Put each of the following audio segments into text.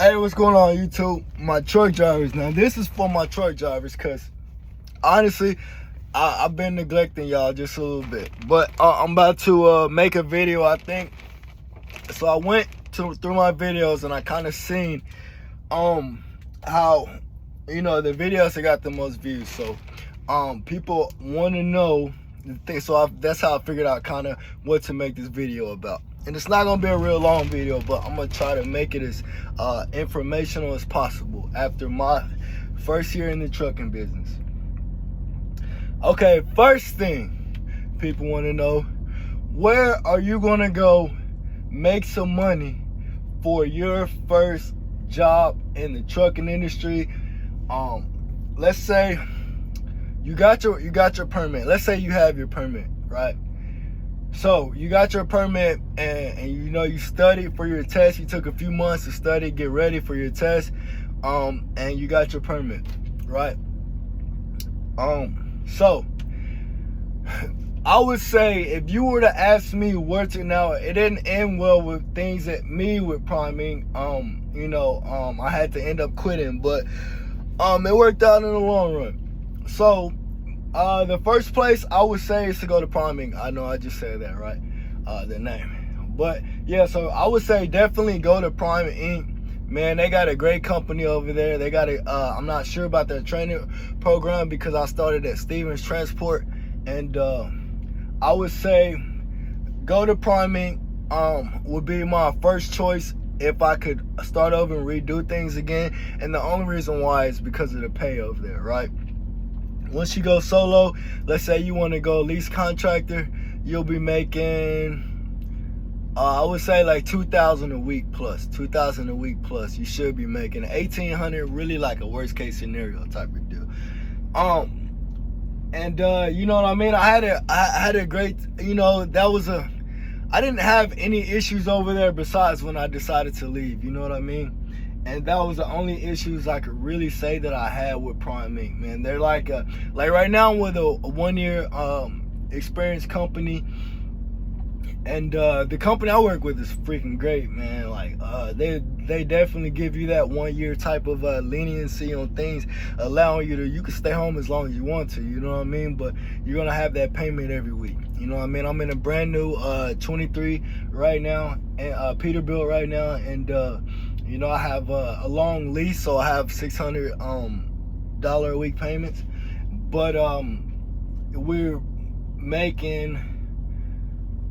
Hey, what's going on, YouTube? My truck drivers. Now, this is for my truck drivers because, honestly, I've been neglecting y'all just a little bit. But I'm about to make a video, I think. So I went through my videos and I kind of seen how, the videos that got the most views. So people want to know the thing. So that's how I figured out kind of what to make this video about. And it's not gonna be a real long video, but I'm gonna try to make it as informational as possible after my first year in the trucking business. Okay, first thing people want to know, where are you gonna go make some money for your first job in the trucking industry? Let's say you got your permit. Let's say you have your permit, right? So you got your permit and you studied for your test. You took a few months to study, get ready for your test, and you got your permit, right? So I would say if you were to ask me where to now, it didn't end well with things at me with priming. I had to end up quitting, but it worked out in the long run. So the first place I would say is to go to priming. I know I just said that, right? The name. But yeah, so I would say definitely go to Priming Inc. Man, they got a great company over there. They got I'm not sure about their training program because I started at Stevens Transport. And I would say go to Priming would be my first choice if I could start over and redo things again. And the only reason why is because of the pay over there, right? Once you go solo, let's say you want to go lease contractor, you'll be making, I would say like $2,000 a week plus. $2,000 a week plus. You should be making $1,800, really like a worst case scenario type of deal. You know what I mean? I had a great, I didn't have any issues over there besides when I decided to leave. You know what I mean? And that was the only issues I could really say that I had with Priming, man. They're like right now I'm with a 1 year experience company, and the company I work with is freaking great, man. Like they definitely give you that 1 year type of leniency on things, allowing you can stay home as long as you want to, you know what I mean? But you're gonna have that payment every week, you know what I mean? I'm in a brand new 23 right now, and Peterbilt right now, and I have a long lease, so I have $600 a week payments. But we're making,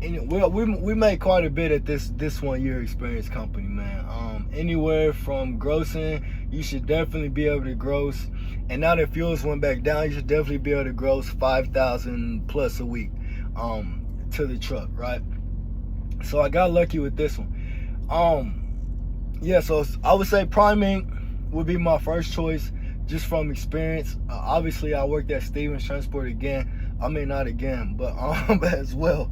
we make quite a bit at this 1 year experience company, man. Anywhere from grossing, you should definitely be able to gross. And now that fuels went back down, you should definitely be able to gross $5,000 plus a week to the truck, right? So I got lucky with this one. Yeah, so I would say Priming would be my first choice just from experience. Obviously, I worked at Stevens Transport again. I mean, not again, but as well.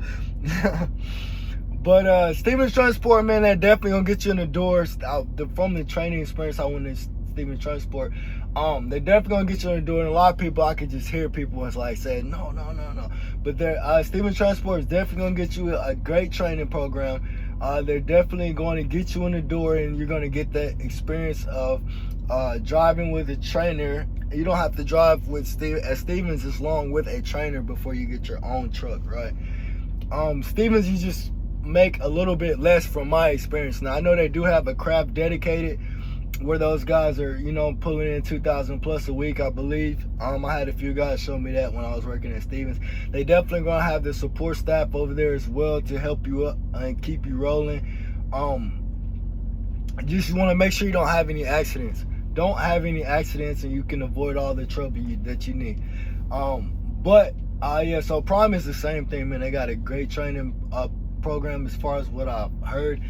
But Stevens Transport, man, they're definitely going to get you in the doors. From the training experience I went to Stevens Transport, they're definitely going to get you in the door. And a lot of people, I could just hear people was like saying, no. But Stevens Transport is definitely going to get you a great training program. They're definitely going to get you in the door, and you're going to get that experience of driving with a trainer. You don't have to drive at Stevens as long with a trainer before you get your own truck, right? Stevens, you just make a little bit less from my experience. Now, I know they do have a craft dedicated where those guys are, pulling in $2,000 plus a week, I believe. I had a few guys show me that when I was working at Stevens. They definitely gonna have the support staff over there as well to help you up and keep you rolling. Just want to make sure you don't have any accidents. Don't have any accidents, and you can avoid all the trouble that you need. So Prime is the same thing, man. They got a great training program as far as what I've heard.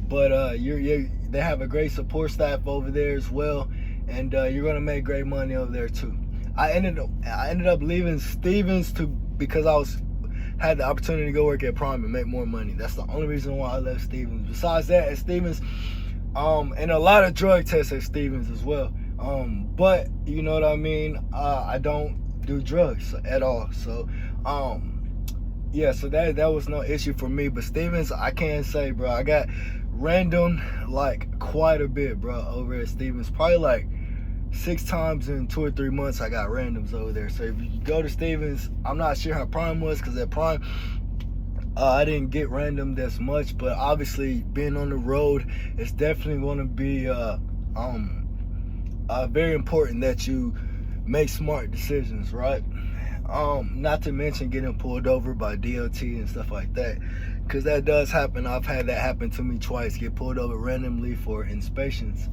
But they have a great support staff over there as well, and you're gonna make great money over there too. I ended up leaving Stevens because I had the opportunity to go work at Prime and make more money. That's the only reason why I left Stevens. Besides that, at Stevens, and a lot of drug tests at Stevens as well. But you know what I mean. I don't do drugs at all, so yeah, so that was no issue for me. But Stevens, I can't say, bro. I got random like quite a bit, bro, over at Stevens. Probably like 6 times in 2 or 3 months I got randoms over there. So if you go to Stevens, I'm not sure how Prime was, because at Prime I didn't get random as much, but obviously being on the road, it's definitely going to be very important that you make smart decisions, right? Not to mention getting pulled over by DOT and stuff like that, because that does happen. I've had that happen to me twice, get pulled over randomly for inspections.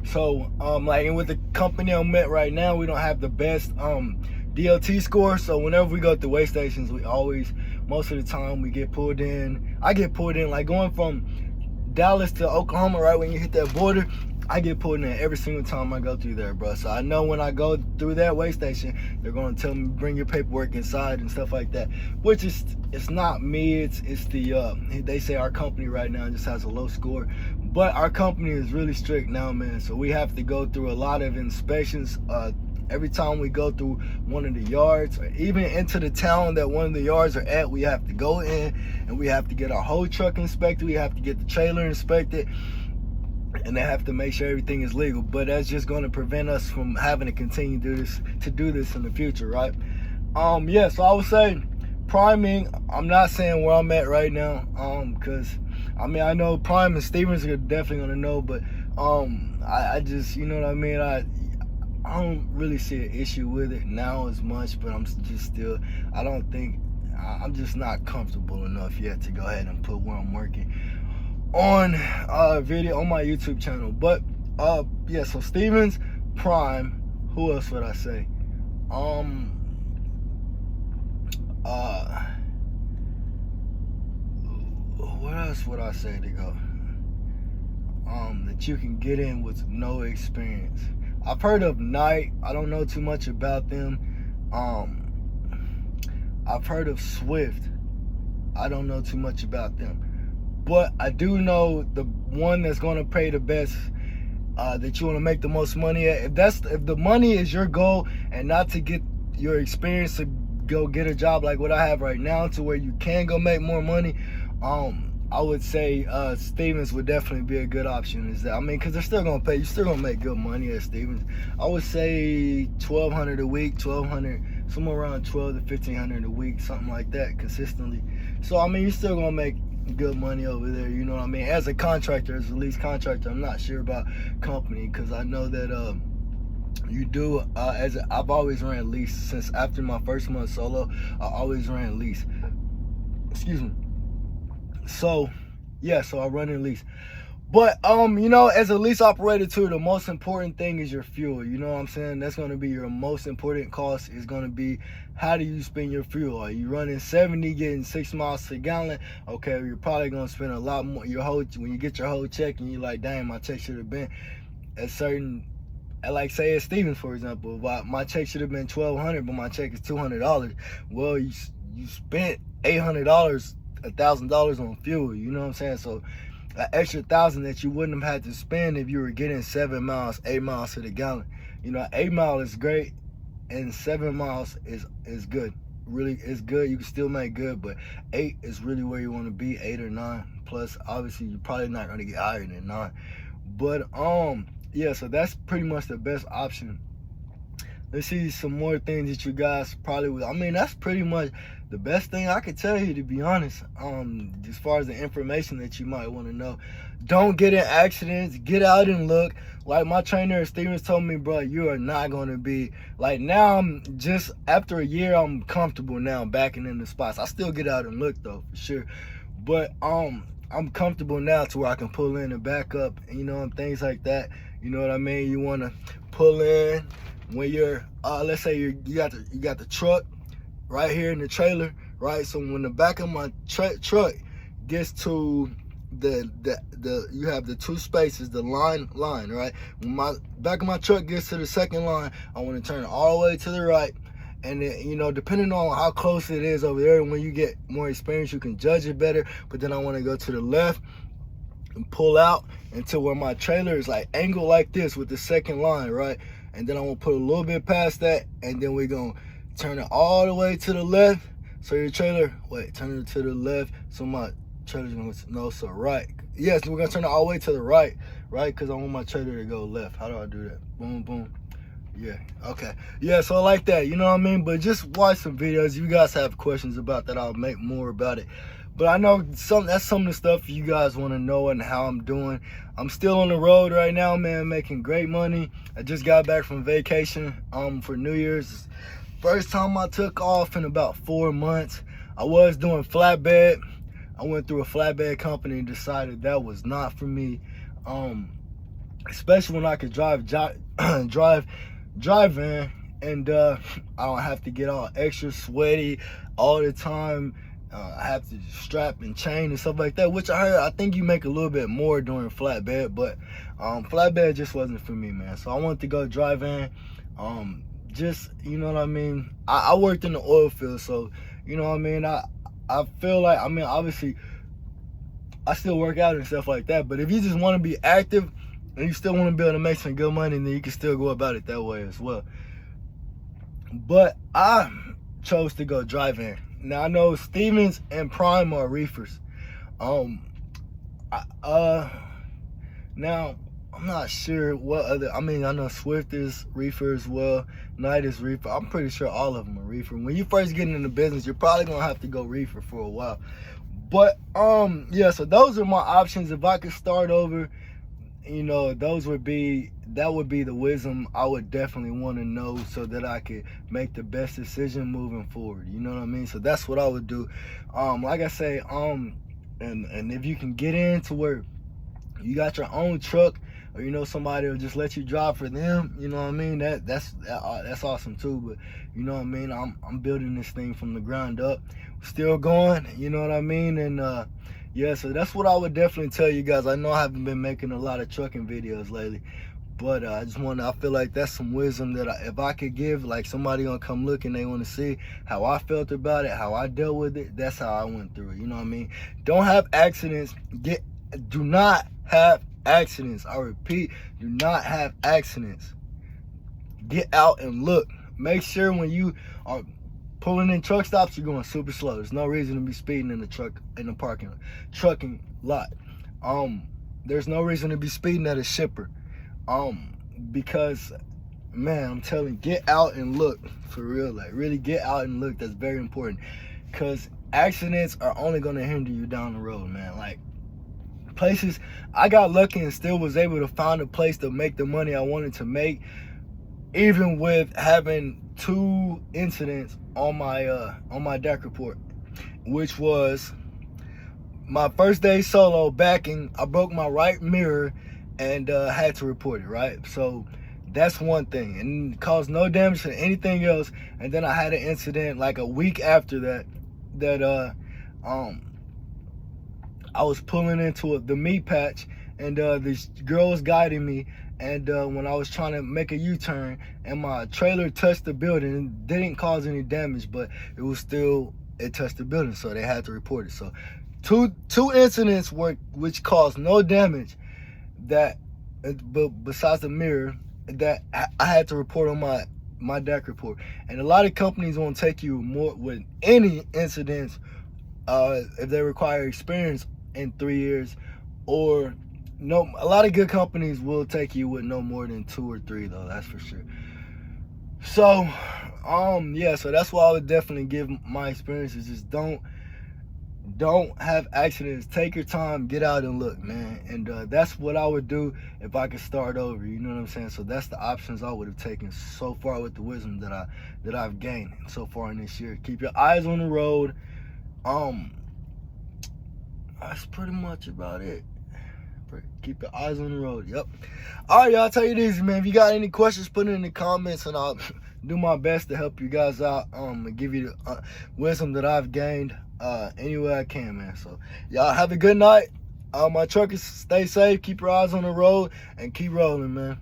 So like, and with the company I'm at right now, we don't have the best DOT score. So whenever we go to weigh stations, we always, most of the time, we get pulled in. I get pulled in, like going from Dallas to Oklahoma, right when you hit that border, I get pulled in every single time I go through there, bro. So I know when I go through that weigh station, they're gonna tell me bring your paperwork inside and stuff like that. Which is, it's not me, it's the they say our company right now just has a low score, but our company is really strict now, man. So we have to go through a lot of inspections. Every time we go through one of the yards, or even into the town that one of the yards are at, we have to go in and we have to get our whole truck inspected. We have to get the trailer inspected, and they have to make sure everything is legal. But that's just going to prevent us from having to continue to do this in the future, right? Yeah, so I would say priming, I'm not saying where I'm at right now, because I mean, I know Prime and Stevens are definitely going to know, but I just, you know what I mean, I don't really see an issue with it now as much, but I'm just still, I don't think, I'm just not comfortable enough yet to go ahead and put where I'm working on video on my YouTube channel. But yeah, so Stevens, Prime, who else would I say? What else would I say to go? That you can get in with no experience. I've heard of Knight. I don't know too much about them. I've heard of Swift. I don't know too much about them. But I do know the one that's going to pay the best, that you want to make the most money at. If the money is your goal and not to get your experience to go get a job like what I have right now, to where you can go make more money, I would say Stevens would definitely be a good option. Is that, I mean, because they're still gonna pay, you're still gonna make good money at Stevens. I would say $1,200 a week, $1,200, somewhere around $1,200 to $1,500 a week, something like that, consistently. So I mean, you're still gonna make good money over there. You know what I mean? As a contractor, as a lease contractor, I'm not sure about company, because I know that you do. I've always ran lease since after my first month solo. I always ran lease. Excuse me. So yeah, so I run in lease. But you know, as a lease operator too, the most important thing is your fuel. You know what I'm saying? That's going to be your most important cost, is going to be how do you spend your fuel. Are you running 70, getting 6 miles per gallon? Okay, you're probably going to spend a lot more. When you get your whole check and you're like, dang, my check should have been a certain, like say at Stevens, for example, my check should have been $1,200, but my check is $200. Well, you spent $800, $1,000 on fuel. You know what I'm saying? So an extra $1,000 that you wouldn't have had to spend if you were getting 7 miles, 8 miles to the gallon. You know, 8 mile is great, and 7 miles is good. Really, it's good. You can still make good, but 8 is really where you want to be, 8 or 9. Plus, obviously, you're probably not going to get higher than 9. But yeah, so that's pretty much the best option. Let's see some more things that you guys probably would. I mean, that's pretty much the best thing I could tell you, to be honest. As far as the information that you might want to know, don't get in accidents. Get out and look. Like my trainer at Stevens told me, bro, you are not going to be like, now I'm just, after a year, I'm comfortable now backing in the spots. I still get out and look though, for sure. But I'm comfortable now to where I can pull in and back up, you know, and things like that. You know what I mean? You want to pull in when you're, let's say you got the truck right here in the trailer, right? So when the back of my truck gets to you have the 2 spaces, the line, right? When my back of my truck gets to the second line, I want to turn it all the way to the right. And then, you know, depending on how close it is over there, when you get more experience, you can judge it better. But then I want to go to the left and pull out until where my trailer is like angled like this with the second line, right? And then I'm gonna put a little bit past that, and then we're gonna turn it all the way to the left. So your trailer, turn it to the left, so my trailer's gonna, no, so right. Yes, we're gonna turn it all the way to the right, because I want my trailer to go left. How do I do that? Boom, boom. Yeah, okay. Yeah, so like that, you know what I mean? But just watch some videos. If you guys have questions about that, I'll make more about it. But I know that's some of the stuff you guys want to know and how I'm doing. I'm still on the road right now, man, making great money. I just got back from vacation for New Year's. First time I took off in about 4 months. I was doing flatbed. I went through a flatbed company and decided that was not for me. Especially when I could drive van, and I don't have to get all extra sweaty all the time. I have to strap and chain and stuff like that, which I think you make a little bit more doing flatbed, but flatbed just wasn't for me, man. So I wanted to go drive van. Just, you know what I mean? I worked in the oil field, so you know what I mean? I feel like, I mean, obviously I still work out and stuff like that, but if you just want to be active and you still want to be able to make some good money, then you can still go about it that way as well. But I chose to go driving. Now I know Stevens and Prime are reefers. Now I'm not sure what other. I mean, I know Swift is reefer as well. Knight is reefer. I'm pretty sure all of them are reefer. When you first get into business, you're probably gonna have to go reefer for a while. But yeah. So those are my options. If I could start over, you know, that would be the wisdom I would definitely want to know, so that I could make the best decision moving forward. You know what I mean? So that's what I would do. Like I say, and if you can get into where you got your own truck, or you know somebody will just let you drive for them, you know what I mean? That's awesome too. But you know what I mean? I'm building this thing from the ground up, still going. You know what I mean? And yeah, so that's what I would definitely tell you guys. I know I haven't been making a lot of trucking videos lately, but I feel like that's some wisdom that if I could give, like somebody gonna come look and they want to see how I felt about it, how I dealt with it, that's how I went through it. You know what I mean? Don't have accidents. Do not have accidents. I repeat, do not have accidents. Get out and look. Make sure when you are pulling in truck stops, you're going super slow. There's no reason to be speeding in the trucking lot. There's no reason to be speeding at a shipper. Because man, I'm telling you, get out and look for real. Like really get out and look. That's very important. Because accidents are only gonna hinder you down the road, man. Like places, I got lucky and still was able to find a place to make the money I wanted to make, even with having 2 incidents on my deck report, which was my first day solo backing. I broke my right mirror and had to report it, right? So that's one thing, and it caused no damage to anything else. And then I had an incident like a week after that I was pulling into the meat patch, and this girl was guiding me, and when I was trying to make a U-turn, and my trailer touched the building, it didn't cause any damage, but it touched the building, so they had to report it. So two incidents which caused no damage, but besides the mirror, that I had to report on my deck report. And a lot of companies won't take you more with any incidents if they require experience in 3 years, or no. A lot of good companies will take you with no more than 2 or 3 though, that's for sure. So yeah, so that's why I would definitely give my experiences. Just don't have accidents. Take your time, get out and look, man. And that's what I would do if I could start over. You know what I'm saying? So that's the options I would have taken so far with the wisdom that I've gained so far in this year. Keep your eyes on the road. That's pretty much about it. Keep your eyes on the road. Yep. All right, y'all. I'll tell you this, man. If you got any questions, put it in the comments, and I'll do my best to help you guys out. And give you the wisdom that I've gained any way I can, man. So y'all have a good night. My truckers, stay safe. Keep your eyes on the road and keep rolling, man.